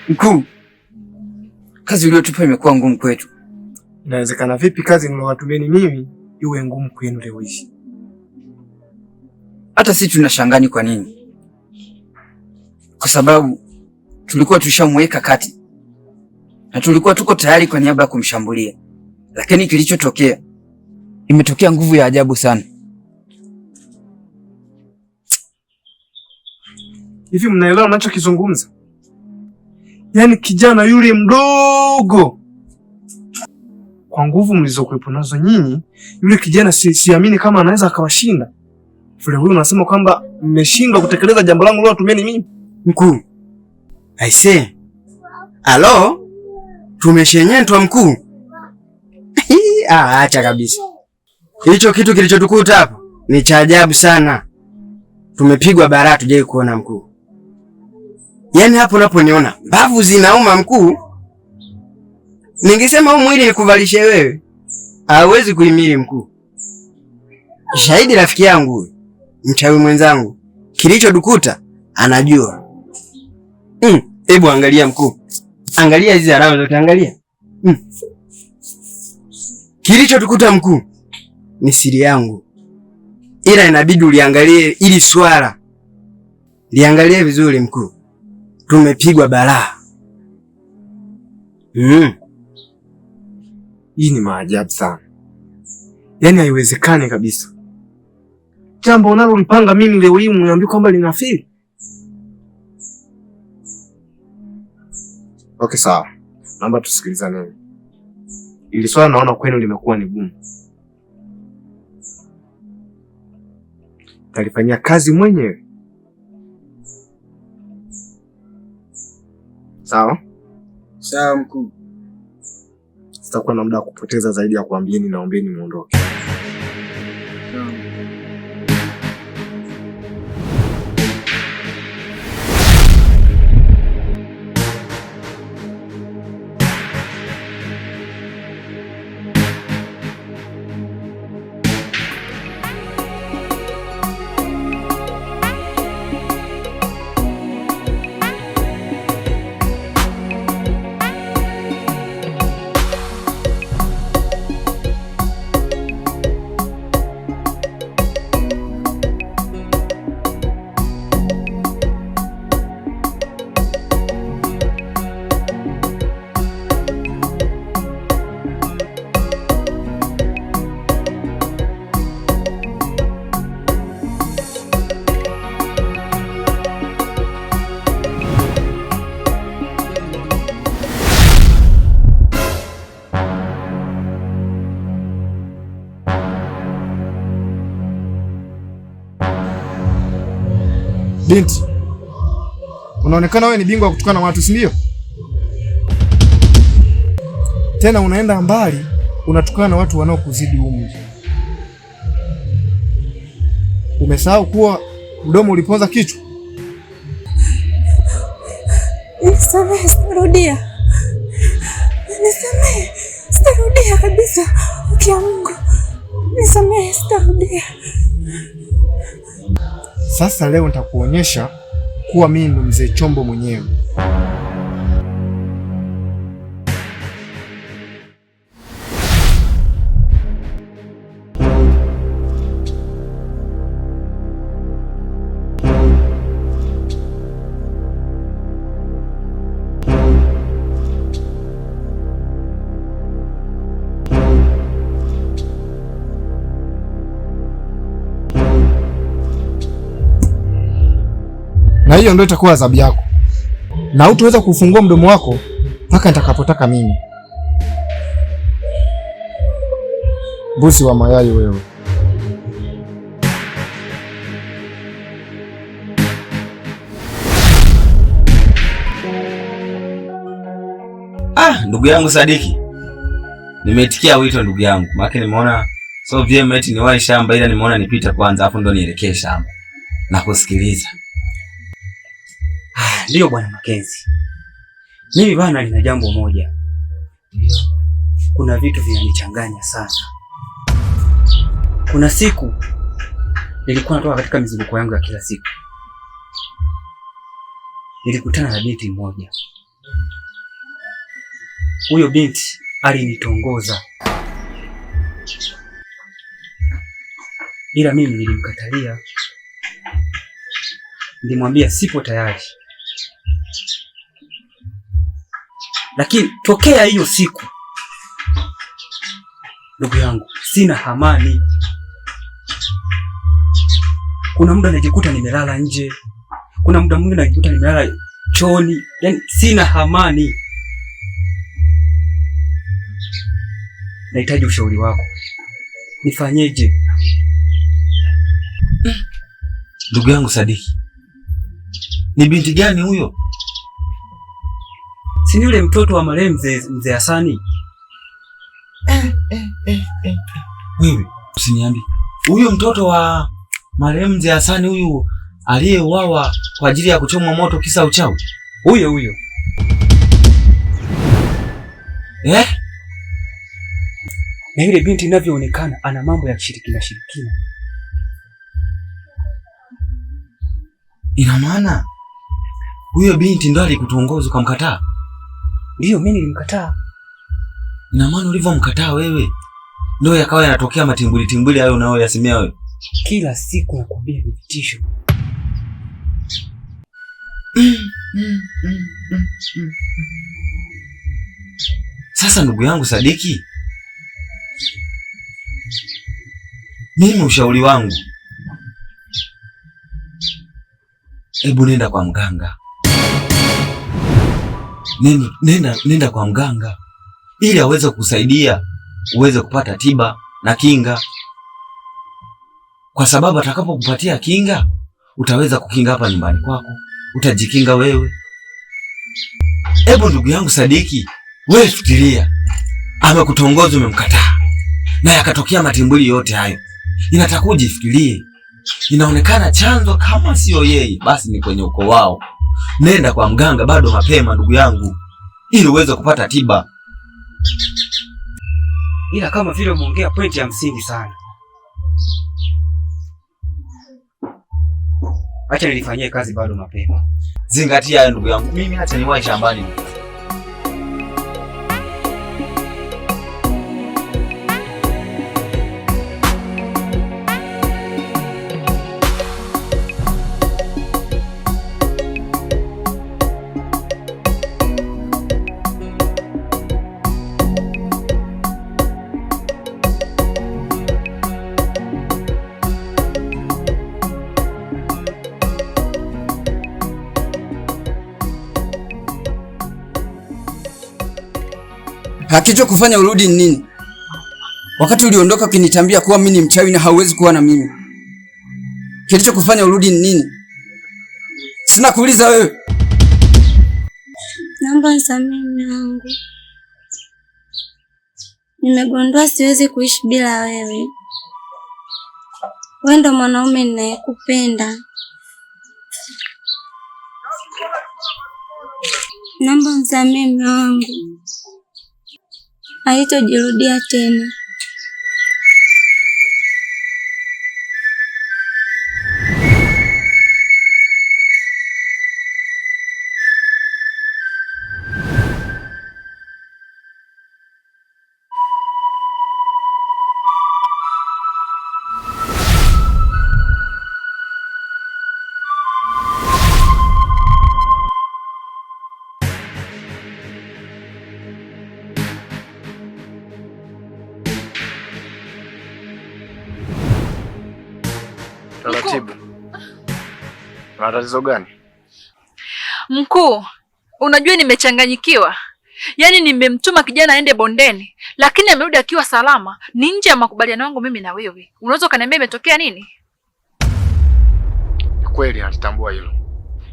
Mkuu, kazi uliyotupa imekuwa ngumu kwetu. Inawezekana vipi kazi nilowatumieni mimi iwe ngumu kwenu leo hii? Hata sisi tunashangani kwa nini? Kwa sababu tulikuwa tushamweka kati na tulikuwa tuko tayari kwa niaba ya kumshambulia, lakini kilichotokea, imetokea nguvu ya ajabu sana. Hivi mnaelewa ninachokizungumza? Yaani kijana yule mdogo, kwa nguvu mlizokuwepo nazo nyinyi, yule kijana siamini kama anaweza akawashinda. Vile huyu unasema kwamba mmeshindwa kutekeleza jambo langu leo tumieni mimi. Mkuu. Aise. Halo? Tumeshenyentwa mkuu. Acha kabisa. Hicho kitu kilichotukuta hapo ni cha ajabu sana. Tumepigwa baraa tujai kuona mkuu. Yaani hapo unaponiona mbavu zinauma mkuu. Ningesema huu mwili nikuvalishe wewe. Hauwezi kuhimili mkuu. Shahidi rafiki yangu, mchawi mwenzangu, kilichotukuta anajua. Hebu angalia mkuu. Angalia hizi alama zote, angalia. Kilichotukuta mkuu ni siri yangu. Ila inabidi uliangalie ili swala. Liangalie vizuri mkuu. Tumepigwa balaa. Hii ni maajabu sana. Yaani haiwezekani kabisa. Jambo unalolipanga mimi leo hii mniambia kwamba linafeli. Okay, sawa. Naomba tusikilizane. Ili swala naona kwenu limekuwa ni gumu. Talifanyia kazi mwenyewe. Sawa? Sawa mkuu. Sitakuwa na muda wa kupoteza zaidi ya kuambieni naombeni muondoke. Binti, unaonekana wewe ni bingwa wa kutukana watu, si ndio? Tena unaenda mbali, unatukana na watu wanaokuzidi umri. Umesahau kuwa mdomo uliponza kichwa? Nisamehe, sitarudia. Nisamehe, sitarudia kabisa. Ukia Mungu, nisamehe, sitarudia. Sasa leo nitakuonyesha kuwa mimi ndo mzee Chombo mwenyewe. Na hiyo ndio itakuwa adhabu yako. Na hutaweza kufungua mdomo wako mpaka nitakapotaka mimi. Mbuzi wa mayai wewe. Ndugu yangu Sadiki. Nimeitikia wito ndugu yangu. Maana nimeona so vyema eti niwahi shamba, ila nimeona nipita kwanza afu ndo nielekee shamba. Na kusikiliza. Ndio bwana Makenzi. Mimi bwana nina jambo moja. Kuna vitu vinanichanganya sana. Kuna siku nilikuwa natoka katika mizunguko yangu ya kila siku. Nilikutana na binti mmoja. Huyo binti alinitongoza, ila mimi nilimkatalia. Nilimwambia sipo tayari, lakini tokea hiyo siku, ndugu yangu, sina amani. Kuna muda najikuta nimelala nje, kuna muda mwingine najikuta nimelala chooni, yani sina amani. Nahitaji ushauri wako, nifanyeje? Ndugu yangu Sadiki, ni binti gani huyo? Si yule mtoto wa marehemu mzee Hasani? Wewe usiniambie huyo mtoto wa marehemu mzee Hasani, huyu aliyeuawa kwa ajili ya kuchomwa moto kisa uchawi? Huyo. Na yule binti inavyoonekana ana mambo ya kishirikina. Ina maana huyo binti ndo alikutongoza ukamkataa? Ndiyo, mimi nilimkataa. Ina maana ulivyomkataa wewe ndio yakawa yanatokea matimbuli hayo unayoyasemea wewe. Kila siku nakwambia ni vitisho. Sasa ndugu yangu Sadiki, mimi ushauri wangu, hebu nenda kwa mganga. Nenda kwa mganga ili aweze kukusaidia uweze kupata tiba na kinga, kwa sababu atakapokupatia kinga utaweza kukinga hapa nyumbani kwako, utajikinga wewe. Hebu ndugu yangu Sadiki, wewe fikiria, amekutongoza umemkataa, na yakatokea matimbuli yote hayo, inataka ujifikirie. Inaonekana chanzo kama sio yeye basi ni kwenye ukoo wao. Nenda kwa mganga bado mapema ndugu yangu, ili uweze kupata tiba. Ila kama vile umeongea pointi ya msingi sana, acha nilifanyie kazi bado mapema. Zingatia hayo ndugu yangu, mimi acha niwahi shambani. Hakicho kufanya urudi ni nini? Wakati uliondoka ukinitambia kuwa mimi ni mchawi na hauwezi kuwa na mimi. Kilicho kufanya urudi ni nini? Sina kuuliza wewe. Naomba nisamehe mume wangu. Nimegundua siwezi kuishi bila wewe. Wewe ndo mwanaume ninayekupenda. Naomba nisamehe mume wangu. Haitojirudia tena. Taratibu. Una tatizo gani? Mkuu, unajua nimechanganyikiwa. Yaani nimemtuma kijana aende bondeni, lakini amerudi akiwa salama. Ni nje ya makubaliano yangu mimi na wewe. Unaweza kaniambia imetokea nini? Ni kweli natambua hilo.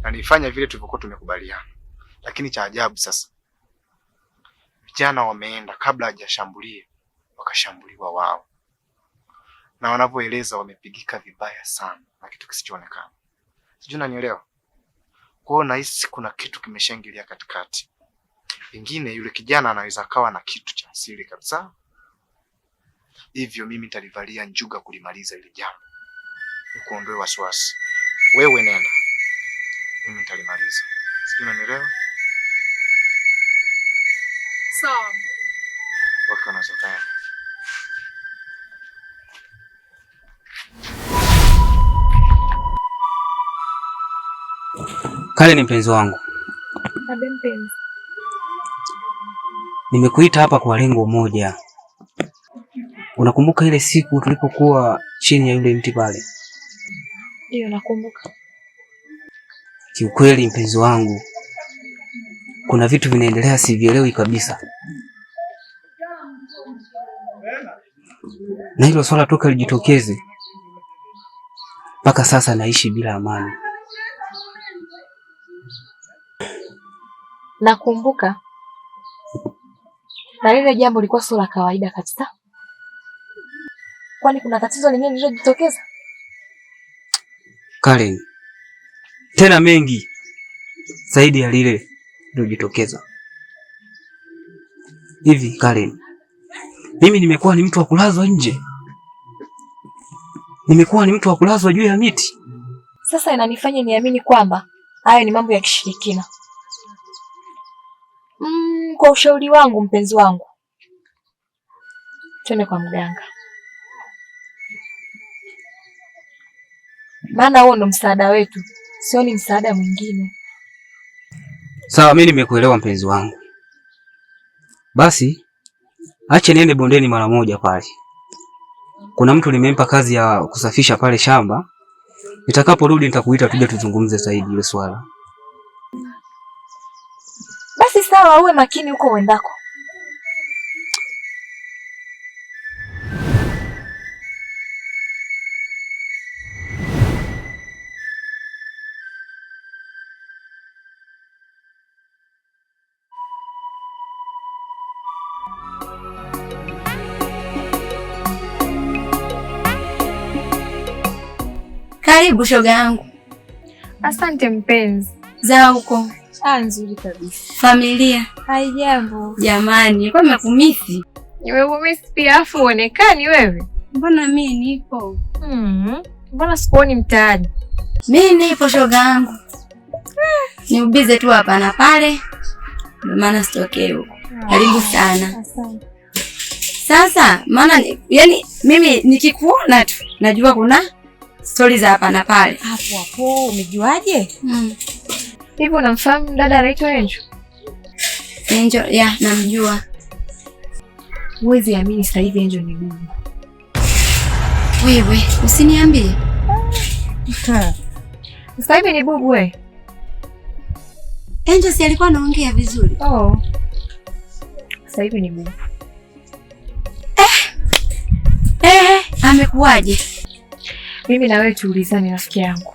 Na nifanya vile tulivyokuwa tumekubaliana. Lakini cha ajabu sasa, vijana wameenda kabla hajashambulia, wakashambuliwa wao. Na wanavyoeleza wamepigika vibaya sana na kitu kisichoonekana. Sijui unanielewa? Kwa hiyo nahisi kuna kitu kimeshaingilia katikati. Pengine yule kijana anaweza kawa na kitu cha asili kabisa. Hivyo mimi nitalivalia njuga kulimaliza ile jambo. Nikuondoe wasiwasi. Wewe nenda. Mimi nitalimaliza. Sijui unanielewa? Sawa. Okay, unasokana. Kale ni mpenzi wangu. Abe mpenzi. Nimekuita hapa kwa lengo moja. Unakumbuka ile siku tulipokuwa chini ya yule mti pale? Ndio nakumbuka. Kiukweli mpenzi wangu, kuna vitu vinaendelea sivielewi kabisa. Na hilo swala toka lijitokeze mpaka sasa naishi bila amani. Nakumbuka. Na lile jambo lilikuwa sio la kawaida kabisa. Kwani kuna tatizo lingine lililojitokeza? Karen, tena mengi zaidi ya lile lililojitokeza. Hivi Karen, mimi nimekuwa ni mtu wa kulazwa nje. Nimekuwa ni mtu wa kulazwa juu ya miti. Sasa inanifanya niamini kwamba hayo ni mambo ya kishirikina. Kwa ushauri wangu mpenzi wangu, twende kwa mganga. Maana huo ndo msaada wetu, sio ni msaada mwingine. Sawa, mimi nimekuelewa mpenzi wangu. Basi acha niende bondeni mara moja pale. Kuna mtu nimempa kazi ya kusafisha pale shamba. Nitakaporudi nitakuita tuje tuzungumze zaidi ile swala. Basi sawa, uwe makini huko uendako. Karibu shoga yangu. Asante mpenzi. Za huko? Nzuri kabisa. Familia? Haijambo. Jamani, nilikuwa nimekumisi. Nimekumisi pia afu uonekani wewe. Mbona mimi nipo? Mbona sikuoni mtaani? Mimi nipo shoga yangu. Ni ubize tu hapa na pale. Ndio maana sitokee huko. Karibu sana. Asante. Sasa maana yani mimi nikikuona tu najua kuna stori za hapa na pale. Hapo umejuaje? Hivi unamfahamu dada anaitwa Angel? Angel, ya namjua. Huwezi amini sasa hivi Angel ni bubu. Wewe usiniambie. Sasa hivi ni bubu wewe. Angel si alikuwa anaongea vizuri. Sasa hivi ni bubu. Amekuwaje? Mimi na wewe tuulizane rafiki yangu.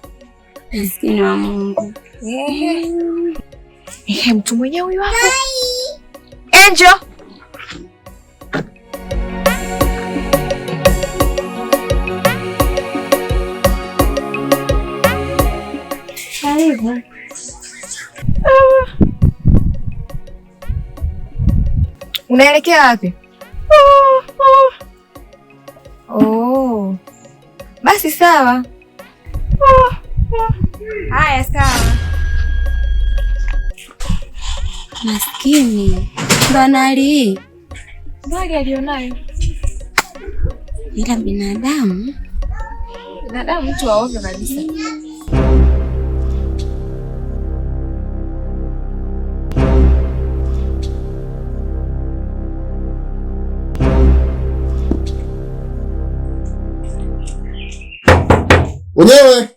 Maskini wa Mungu. Mtu mwenyewe huyu hapo. Angel. Karibu. Unaelekea wapi? Basi sawa. Haya sawa. Maskini. Banali. Ndio alionayo. Ila binadamu mtu wa ovyo kabisa. Wenyewe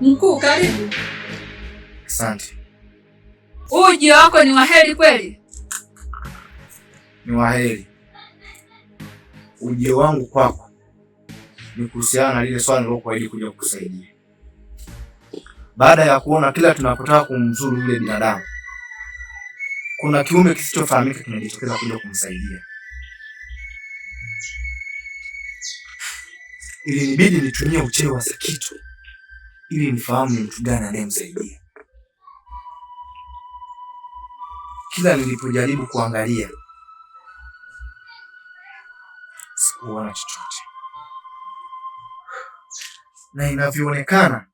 Mkuu, karibu. Asante. Ujio wako ni waheri kweli? Ni waheri. Ujio wangu kwako ni kuhusiana na lile swali nilokuahidi kuja kukusaidia. Baada ya kuona kila tunapotaka kumzuru yule binadamu, kuna kiumbe kisichofahamika kinajitokeza kuja kumsaidia. Ilinibidi nitumie uchewi wa Sakitu ili nifahamu ni mtu gani anayemsaidia. Kila nilipojaribu kuangalia, sikuona chochote, na inavyoonekana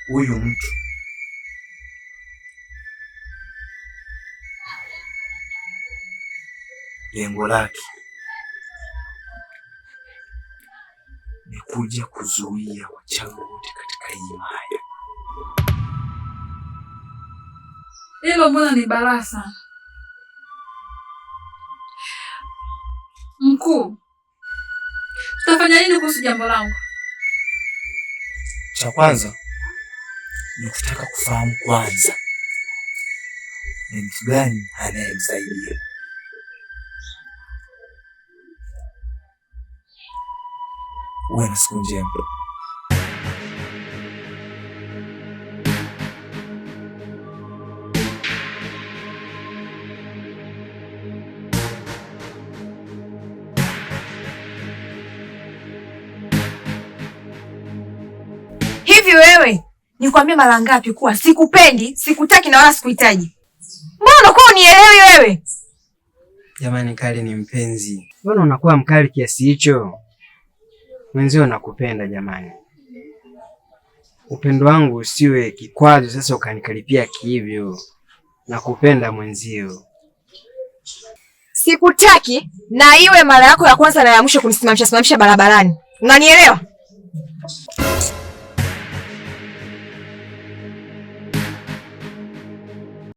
huyu mtu lengo lake ni kuja kuzuia wachawi wote katika hii maya. Hilo mbona ni balaa sana. Mkuu, tutafanya nini kuhusu jambo langu? Cha kwanza ni kutaka kufahamu kwanza ni mtu gani anayemsaidia. Uwe na siku njema. Hivi wewe, nikwambie mara ngapi kuwa sikupendi, sikutaki na wala sikuhitaji? Mbona unakuwa unielewi wewe? Jamani, Kali ni mpenzi. Mbona unakuwa mkali kiasi hicho? Mwenzio nakupenda jamani. Upendo wangu usiwe kikwazo sasa ukanikaripia kihivyo. Nakupenda mwenzio. Sikutaki na iwe mara yako ya kwanza na ya mwisho kunisimamisha barabarani. Unanielewa?